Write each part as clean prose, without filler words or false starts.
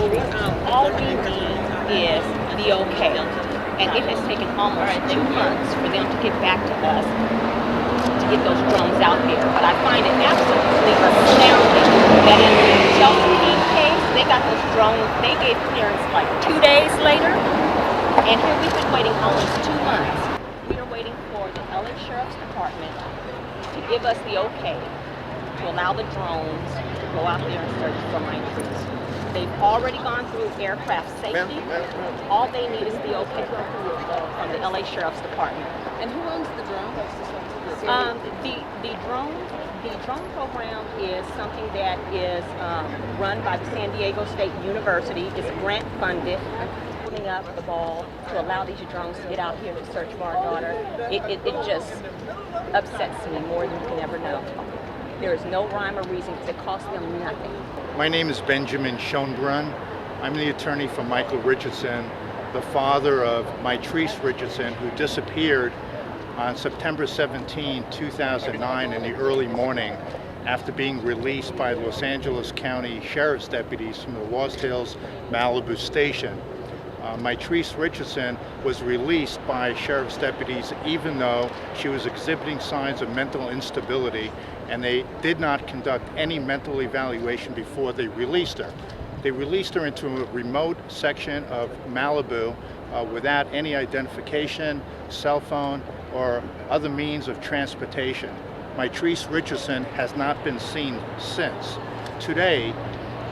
All we need is the okay. And it has taken almost 2 months for them to get back to us to get those drones out there. But I find it absolutely astounding that in the Chesapeake case, they got those drones, they gave clearance like 2 days later. And here we've been waiting almost 2 months. We are waiting for the LA Sheriff's Department to give us the okay to allow the drones to go out there and search for Mitrice. They've already gone through aircraft safety. All they need is the okay from the LA Sheriff's Department. And who owns the drone? The drone program is something that is run by the San Diego State University. It's grant funded. Putting up the ball to allow these drones to get out here to search for our daughter, it just upsets me more than you can ever know. There is no rhyme or reason because it costs them nothing. My name is Benjamin Schoenbrunn. I'm the attorney for Michael Richardson, the father of Mitrice Richardson, who disappeared on September 17, 2009 in the early morning after being released by Los Angeles County Sheriff's deputies from the Lost Hills Malibu station. Mitrice Richardson was released by sheriff's deputies even though she was exhibiting signs of mental instability, and they did not conduct any mental evaluation before they released her. They released her into a remote section of Malibu without any identification, cell phone, or other means of transportation. Mitrice Richardson has not been seen since. Today,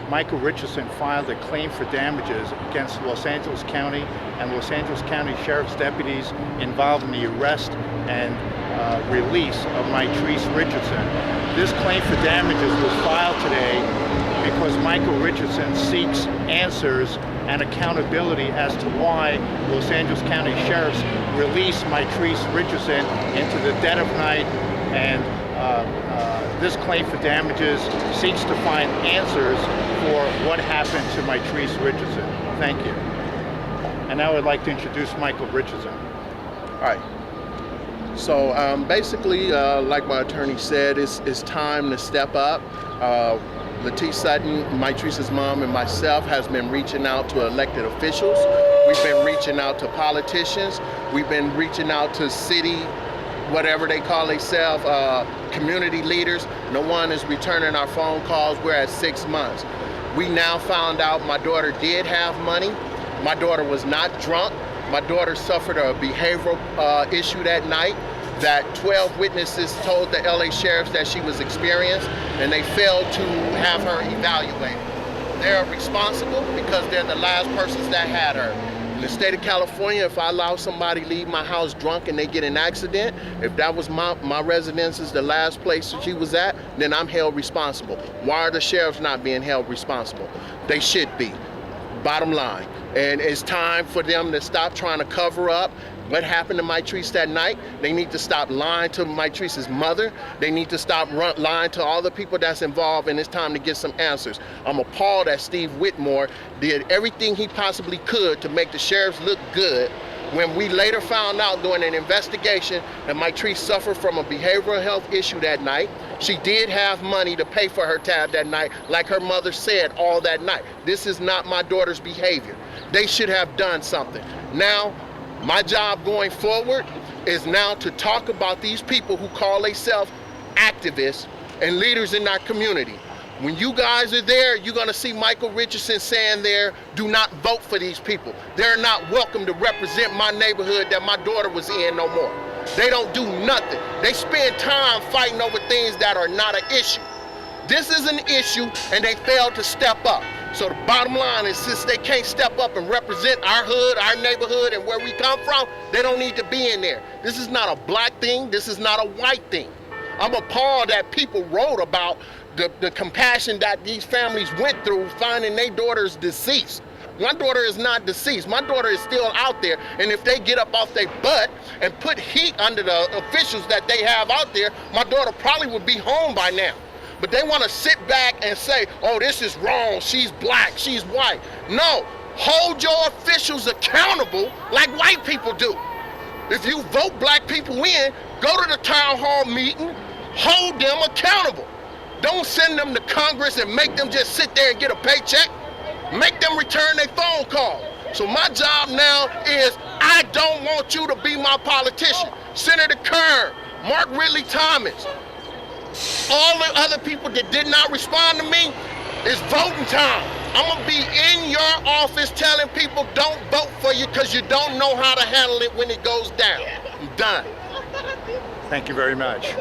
Michael Richardson filed a claim for damages against Los Angeles County and Los Angeles County Sheriff's deputies involved in the arrest and release of Mitrice Richardson. This claim for damages was filed today because Michael Richardson seeks answers and accountability as to why Los Angeles County Sheriffs released Mitrice Richardson into the dead of night, and this claim for damages seeks to find answers for what happened to Mitrice Richardson. Thank you. And now I'd like to introduce Michael Richardson. All right. So basically, like my attorney said, it's time to step up. Latice Sutton, Mitrice's mom, and myself has been reaching out to elected officials. We've been reaching out to politicians. We've been reaching out to city, whatever they call themselves, community leaders. No one is returning our phone calls. We're at 6 months. We now found out my daughter did have money. My daughter was not drunk. My daughter suffered a behavioral issue that night that 12 witnesses told the LA sheriffs that she was experienced, and they failed to have her evaluated. They're responsible because they're the last persons that had her. In the state of California, if I allow somebody to leave my house drunk and they get an accident, if that was my residence is the last place that she was at, then I'm held responsible. Why are the sheriffs not being held responsible? They should be, bottom line. And it's time for them to stop trying to cover up what happened to Mitrice that night. They need to stop lying to Mitrice's mother. They need to stop lying to all the people that's involved, and it's time to get some answers. I'm appalled that Steve Whitmore did everything he possibly could to make the sheriffs look good when we later found out during an investigation that Mitrice suffered from a behavioral health issue that night. She did have money to pay for her tab that night, like her mother said all that night. This is not my daughter's behavior. They should have done something. Now, my job going forward is now to talk about these people who call themselves activists and leaders in our community. When you guys are there, you're gonna see Michael Richardson saying there, do not vote for these people. They're not welcome to represent my neighborhood that my daughter was in no more. They don't do nothing. They spend time fighting over things that are not an issue. This is an issue, and they failed to step up. So the bottom line is, since they can't step up and represent our hood, our neighborhood, and where we come from, they don't need to be in there. This is not a black thing. This is not a white thing. I'm appalled that people wrote about the compassion that these families went through finding their daughters deceased. My daughter is not deceased. My daughter is still out there, and if they get up off their butt and put heat under the officials that they have out there, my daughter probably would be home by now. But they want to sit back and say, oh, this is wrong, she's black, she's white. No, hold your officials accountable like white people do. If you vote black people in, go to the town hall meeting, hold them accountable. Don't send them to Congress and make them just sit there and get a paycheck. Make them return their phone call. So my job now is I don't want you to be my politician. Senator Kern, Mark Ridley Thomas, all the other people that did not respond to me, it's voting time. I'm gonna be in your office telling people don't vote for you because you don't know how to handle it when it goes down. I'm done. Thank you very much.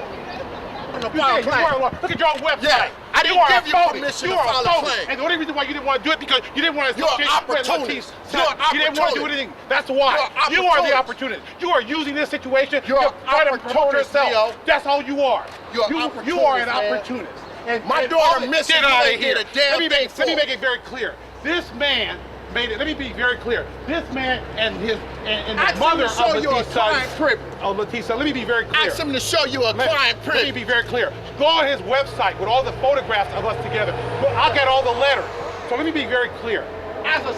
Look at your own website. Yeah, I didn't give you permission to file a claim. And the only reason why you didn't want to do it because you didn't want to You're an associate with opportunist. Latice You're Sutton. an You didn't want to do opportunist. anything. That's why. You're You are the opportunist. opportunist. You are using this situation You're to an try to promote opportunist, yourself. Leo. That's all you are. You're an You are opportunist, an man. opportunist. And My and daughter all that- missing Get out of you here. ain't did a damn Let me thing make it very clear. This man made it. Let me be very clear. This man and his and the mother of show you a Latice client Sutton. privilege. Oh, Latice Sutton. Let me be very clear. Ask him to show you a client Let me privilege. be very clear. Go on his website with all the photographs of us together. I'll get all the letters. So let me be very clear. As a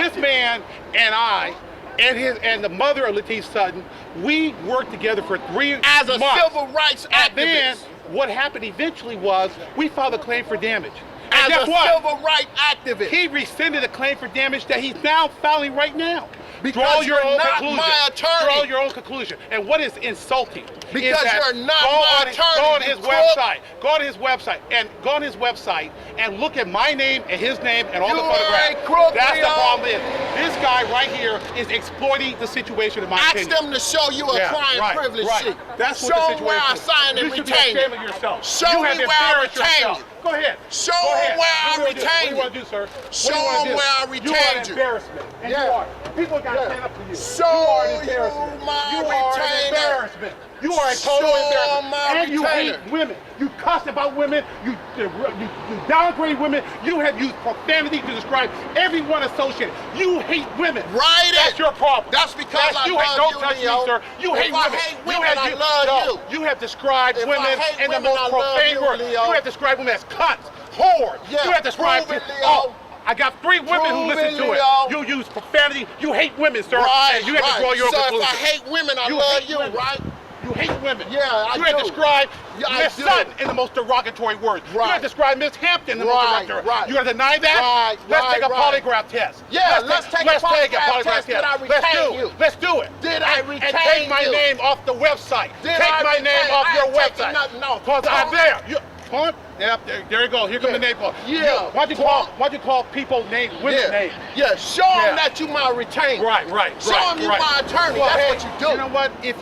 This man and I and the mother of Latice Sutton, we worked together for 3 months. As a civil rights And then activist. what happened eventually was we filed a claim for damage. As And a guess what? civil rights activist. He rescinded a claim for damage that he's now filing right now. Because Draw your you're own not conclusion. my attorney. Draw your own conclusion. And what is insulting? Because is that you're not go my on, attorney, Go on you his crook. website. Go on his website and look at my name and his name and all You the are photographs. a crook, That's the Leo. problem. This guy right here is exploiting the situation in my Ask opinion. them to show you a Yeah, client right, privilege right. sheet. That's what show the them where I situation is. signed and You should be retained ashamed it. of yourself. Show you me have where I embarrassed retained yourself. you. Go ahead. Show Go them ahead. where I What do you retained want to do, sir? Show What do you want to them do? where I You are retained an you. embarrassment. And Yeah. you are. People got to Yeah. stand up for you. Show you are an you embarrassment. my You are an retainer. embarrassment. You are a total Show embarrassment. my And you hate retainer. women. You cuss about women. You downgrade women. You have used profanity to describe everyone associated. You hate women. Write That's it. your problem. That's because I you love hate, don't you, touch Leo. me, sir. You If hate I women. hate You women, have I used- love no, you. You have described If I women hate in the women, most I love profane you, words. Leo. You have described women as cunts, whores. Yeah, You have described prove it, Leo. Oh, I got 3 women who Prove listen it, to it. Leo. You use profanity. You hate women, sir. Right, And you have right. to draw your own So conclusion. if I hate women, I You love hate you, women. right? You hate women. Yeah, I You have do. described Yeah, I Miss do. Sutton in the most derogatory words. You Right. have described Miss Hampton in the Right, most derogatory. right. You gonna deny that? Right, Let's right, take a right. polygraph test. Yeah, let's take a polygraph test. Did I Let's retain do you? it. Let's do it. Did I And retain take my you? name off the website. Did take I my retain- name off I your ain't taking website. nothing off. Cause I'm Punk. there. Punk? Yep, there you go. Here come the name call. Yeah. Why don't you call people names, women names? Yeah, show them Yeah. that you my retainer. Right. Show them you my attorney. Well, That's hey, what you do. You know what? If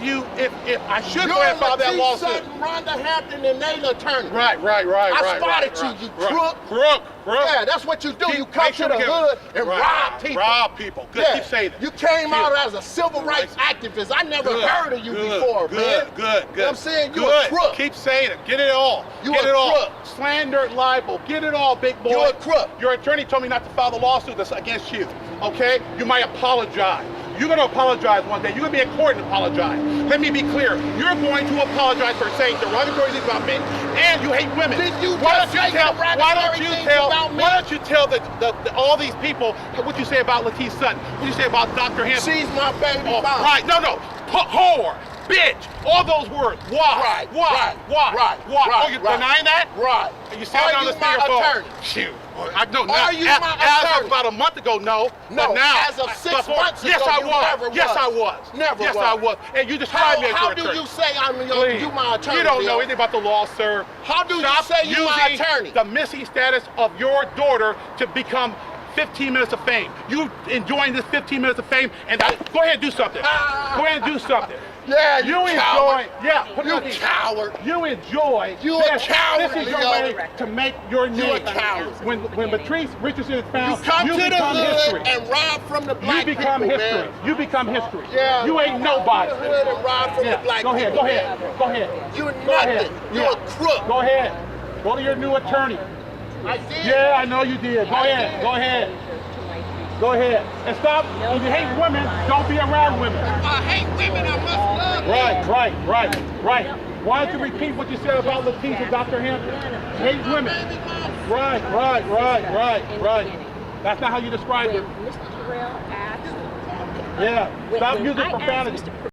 I should You're go ahead and file that Latice lawsuit. Sutton, Rhonda Hampton, and Naylor attorney. Right. I spotted you, you crook. Crook. Yeah, that's what you do. You come Make to sure the we get- hood and Right. rob people. Rob people. Good. Yeah. Keep saying it. You came Keep- out as a civil rights activist. I never heard of you before, man. Good. You know what I'm saying? You Good. a crook. Keep saying it. Get it all. You Get a it all. crook. Slander, libel. Get it all, big boy. You a crook. Your attorney told me not to file the lawsuit that's against you. Okay? You might apologize. You're going to apologize one day. You're going to be in court and apologize. Let me be clear. You're going to apologize for saying derogatory things about me, and you hate women. Did you Why just don't say you tell? Why don't derogatory you things tell? about me? Why don't you tell all these people what you say about Latice Sutton? What you say about Dr. Hampton? She's my baby Oh, mom. right, no. Whore, bitch, all those words. Why? Right, Why? right, Why? right, Why? right, Oh, you right. denying that? Right. You sound Are on the you my speakerphone. attorney? Shoot. I know. Are you my as of attorney? about a month ago, no. No, But now, as of 6 before- months ago, yes, I you was. never Yes, was. I was. Never yes, was. I was. And you described me as How your do attorney. you say Please. you my attorney? You don't know Leo? anything about the law, sir. How do you Stop say you my using attorney? the missing status of your daughter to become 15 minutes of fame. You enjoying this 15 minutes of fame, and go ahead and do something. Go ahead and do something. Yeah, You enjoy, coward. put You your hands- coward. You enjoy. You a this. coward, This is your Leo. way to make your name. You a coward. When Mitrice Richardson is You found, come to the become hood history. and rob from the You black become people, history. man. You become history. Yeah. You ain't nobody. Come to the hood and rob from the Yeah. black Go ahead. people. Go ahead. man. Go ahead. You're Go ahead. nothing. You're Yeah. a crook. Go ahead. Go to your new attorney. I did. Yeah, I know you did. Go ahead. Go ahead. Go ahead. And stop. If you hate women, don't be around women. If I hate women, I must love them. Right. Why don't you repeat what you said about Latice and Dr. Hampton? Hate women. Right. That's not how you describe it. Mr. Terrell asked, Yeah. Stop when using I asked profanity. Mr.